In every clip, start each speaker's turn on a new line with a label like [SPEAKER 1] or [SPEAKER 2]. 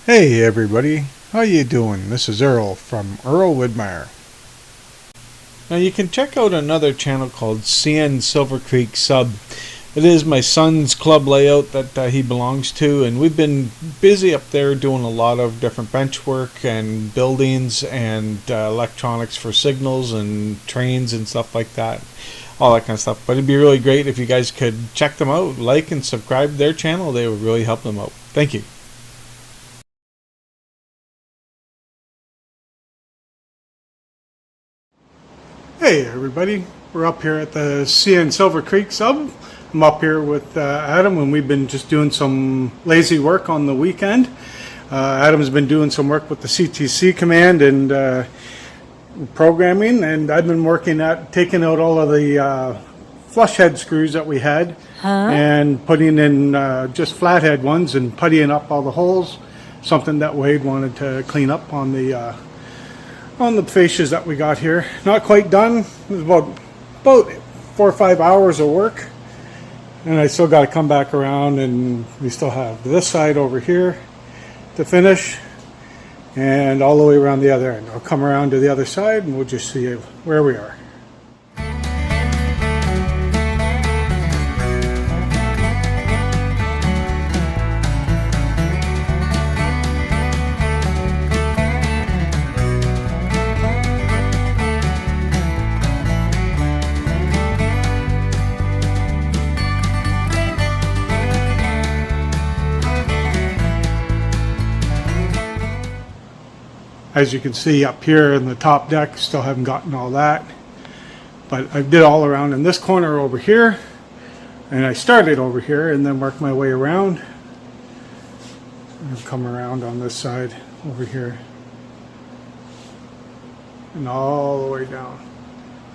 [SPEAKER 1] Hey everybody, how you doing? This is Earl from Earl Widmeyer. Now you can check out another channel called CN Silver Creek Sub. It is my son's club layout that he belongs to, and we've been busy up there doing a lot of different bench work and buildings and electronics for signals and trains and stuff like that. All that kind of stuff. But it'd be really great if you guys could check them out, like and subscribe to their channel. They would really help them out. Thank you. Hey everybody, we're up here at the CN Silver Creek Sub. I'm up here with Adam, and we've been just doing some lazy work on the weekend. Adam's been doing some work with the CTC command and programming, and I've been working at taking out all of the flush head screws that we had and putting in just flathead ones and puttying up all the holes, something that Wade wanted to clean up on the fascias that we got here. Not quite done. It was about 4 or 5 hours of work, and I still got to come back around, and we still have this side over here to finish and all the way around the other end. I'll come around to the other side and we'll just see where we are. As you can see up here in the top deck, still haven't gotten all that. But I did all around in this corner over here. And I started over here and then worked my way around. And come around on this side over here. And all the way down.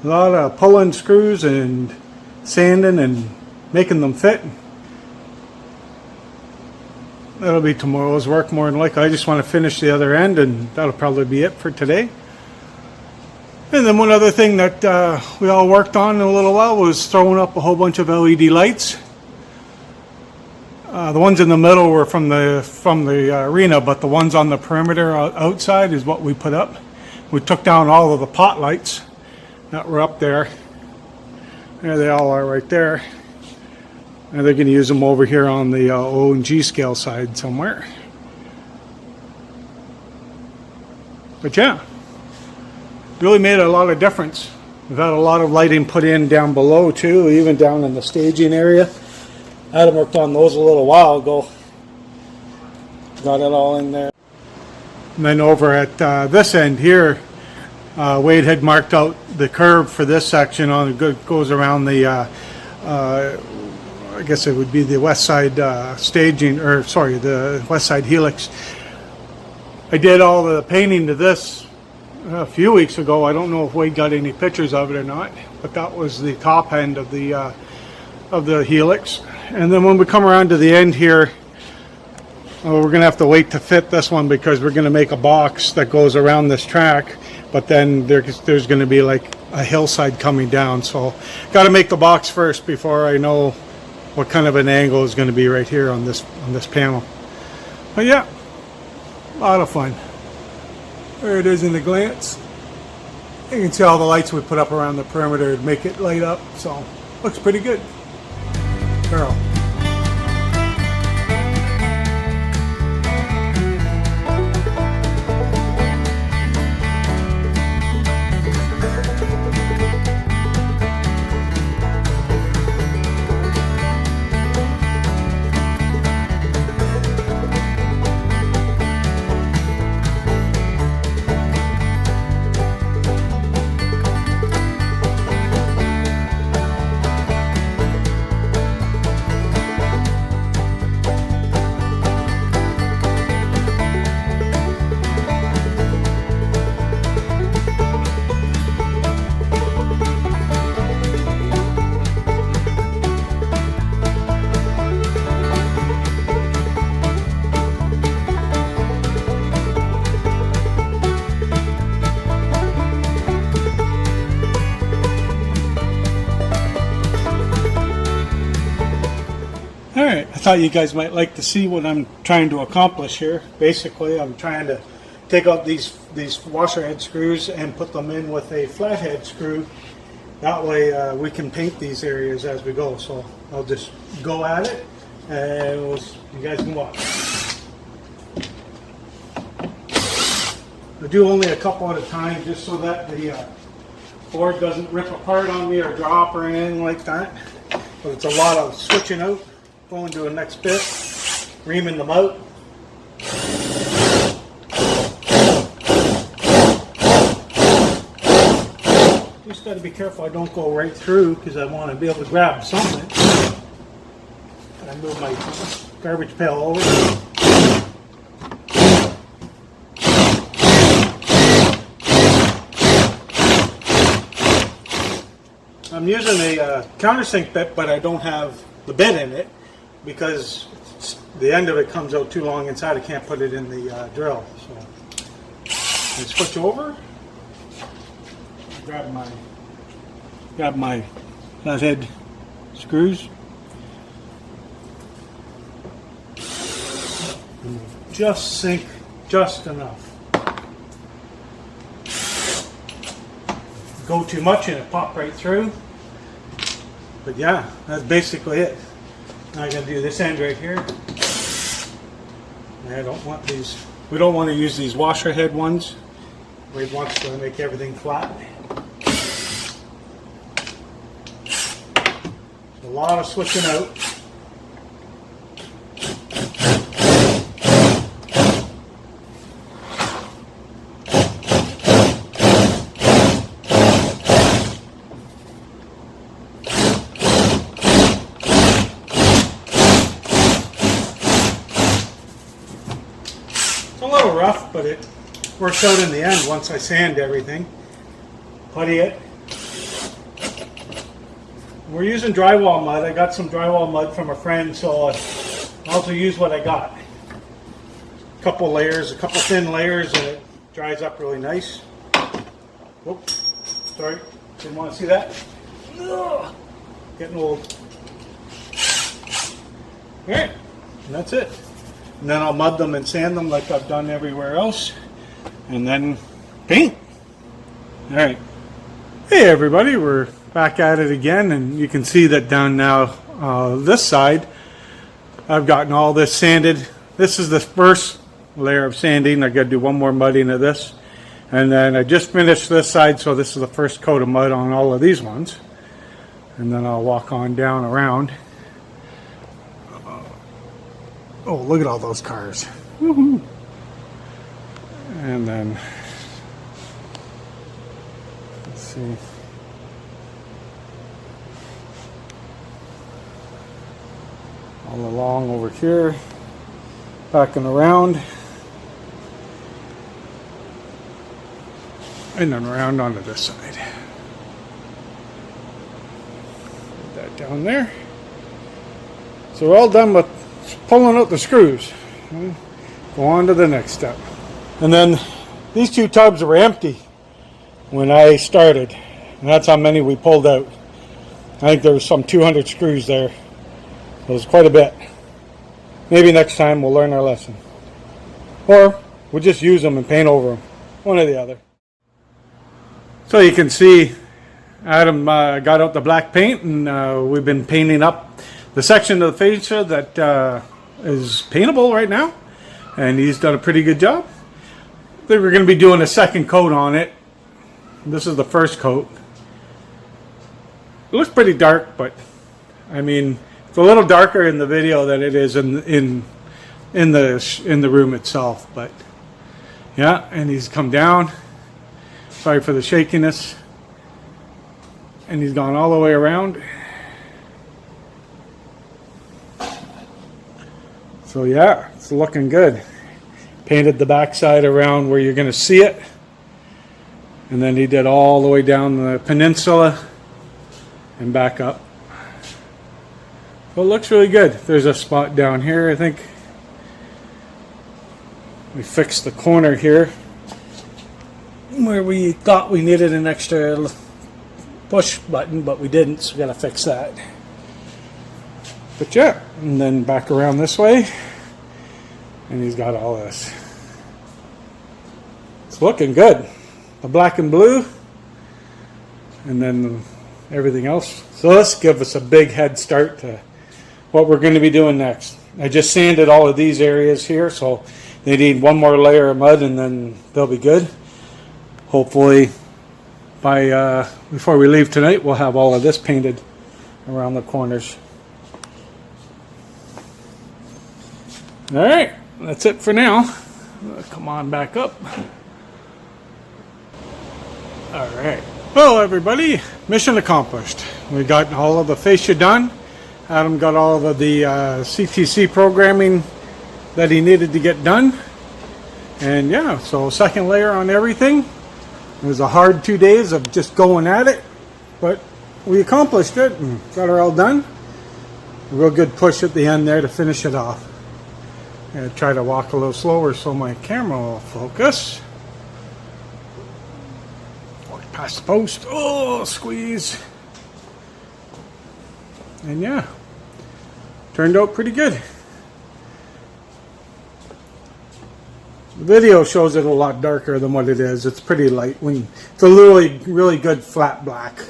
[SPEAKER 1] A lot of pulling screws and sanding and making them fit. That'll be tomorrow's work more than likely. I just want to finish the other end, and that'll probably be it for today. And then one other thing that we all worked on in a little while was throwing up a whole bunch of LED lights. The ones in the middle were from the arena, but the ones on the perimeter outside is what we put up. We took down all of the pot lights that were up there. There they all are right there. And they're going to use them over here on the O and G scale side somewhere. But yeah, really made a lot of difference. We've had a lot of lighting put in down below too, even down in the staging area. Adam worked on those a little while ago. Got it all in there. And then over at this end here, Wade had marked out the curve for this section on goes around the I guess it would be the west side staging, or sorry, the west side helix. I did all the painting to this a few weeks ago. I don't know if Wade got any pictures of it or not, but that was the top end of the helix. And then when we come around to the end here, we're going to have to wait to fit this one because we're going to make a box that goes around this track, but then there's going to be like a hillside coming down. So got to make the box first before I know what kind of an angle is going to be right here on this panel. But yeah, a lot of fun. There it is in the glance. You can see all the lights we put up around the perimeter to make it light up, so looks pretty good. Earl. Alright, I thought you guys might like to see what I'm trying to accomplish here. Basically, I'm trying to take out these washer head screws and put them in with a flathead screw. That way we can paint these areas as we go. So I'll just go at it and you guys can watch. I do only a couple at a time just so that the board doesn't rip apart on me or drop or anything like that. But it's a lot of switching out, going to the next bit, reaming them out. Just got to be careful I don't go right through because I want to be able to grab something. I move my garbage pail over. I'm using a countersink bit, but I don't have the bit in it because the end of it comes out too long inside. I can't put it in the drill. So I switch over, grab my flathead screws, and just sink just enough. Go too much and it pop right through. But yeah, that's basically it. Now I gotta do this end right here. I don't want these. We don't want to use these washer head ones. We want to make everything flat. A lot of switching out. It's a little rough, but it works out in the end once I sand everything. Putty it. We're using drywall mud. I got some drywall mud from a friend, so I also use what I got. A couple layers, a couple thin layers, and it dries up really nice. Whoops, sorry, didn't want to see that. Ugh, getting old. Alright, and that's it. And then I'll mud them and sand them like I've done everywhere else. And then paint. Alright. Hey everybody, we're back at it again, and you can see that down now this side I've gotten all this sanded. This is the first layer of sanding. I got to do one more mudding of this, and then I just finished this side, so this is the first coat of mud on all of these ones, and then I'll walk on down around. Oh, look at all those cars. Woohoo. And then let's see. All along over here, backing around, and then around onto this side. Put that down there. So we're all done with pulling out the screws. Go on to the next step. And then these two tubs were empty when I started, and that's how many we pulled out. I think there was some 200 screws there. It was quite a bit. Maybe next time we'll learn our lesson. Or we'll just use them and paint over them. One or the other. So you can see Adam got out the black paint, and we've been painting up the section of the fascia that is paintable right now. And he's done a pretty good job. I think we're going to be doing a second coat on it. This is the first coat. It looks pretty dark, but I mean, it's a little darker in the video than it is in the room itself. But yeah, and he's come down. Sorry for the shakiness. And he's gone all the way around. So yeah, it's looking good. Painted the backside around where you're going to see it. And then he did all the way down the peninsula and back up. Well, it looks really good. There's a spot down here. I think we fixed the corner here where we thought we needed an extra push button, but we didn't, so we got to fix that. But yeah, and then back around this way, and he's got all this. It's looking good. The black and blue, and then everything else. So let's give us a big head start to what we're going to be doing next. I just sanded all of these areas here, so they need one more layer of mud and then they'll be good. Hopefully by before we leave tonight, we'll have all of this painted around the corners. All right, that's it for now. Come on back up. All right. Well, everybody, mission accomplished. We got all of the fascia done. Adam got all of the CTC programming that he needed to get done. And yeah, so second layer on everything. It was a hard 2 days of just going at it, but we accomplished it and got her all done. A real good push at the end there to finish it off. I'm going to try to walk a little slower so my camera will focus. Past the post. Oh, squeeze. And yeah, turned out pretty good. The video shows it a lot darker than what it is. It's pretty light. It's a really good flat black.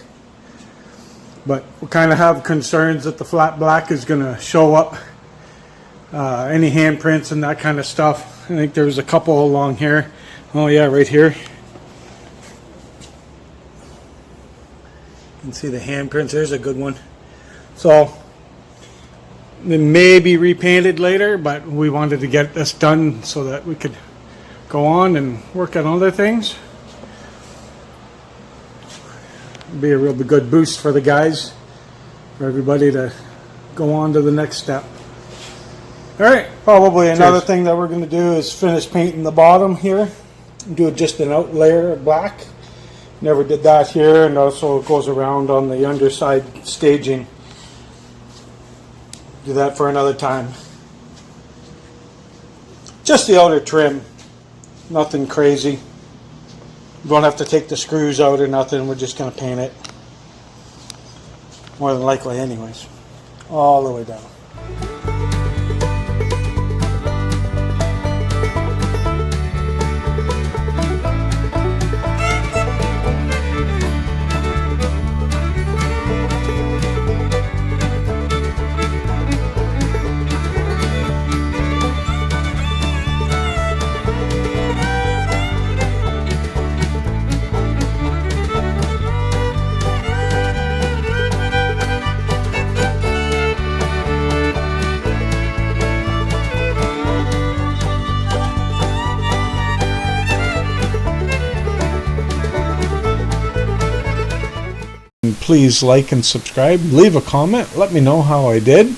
[SPEAKER 1] But we kind of have concerns that the flat black is going to show up any handprints and that kind of stuff. I think there's a couple along here. Oh yeah, right here. You can see the handprints. There's a good one. So they may be repainted later, but we wanted to get this done so that we could go on and work on other things. It'd be a real good boost for the guys, for everybody to go on to the next step. All right, probably another thing that we're going to do is finish painting the bottom here. Do just an out layer of black. Never did that here, and also it goes around on the underside staging. Do that for another time. Just the outer trim, nothing crazy. You don't have to take the screws out or nothing. We're just going to paint it. More than likely anyways. All the way down. Please like and subscribe, leave a comment, let me know how I did.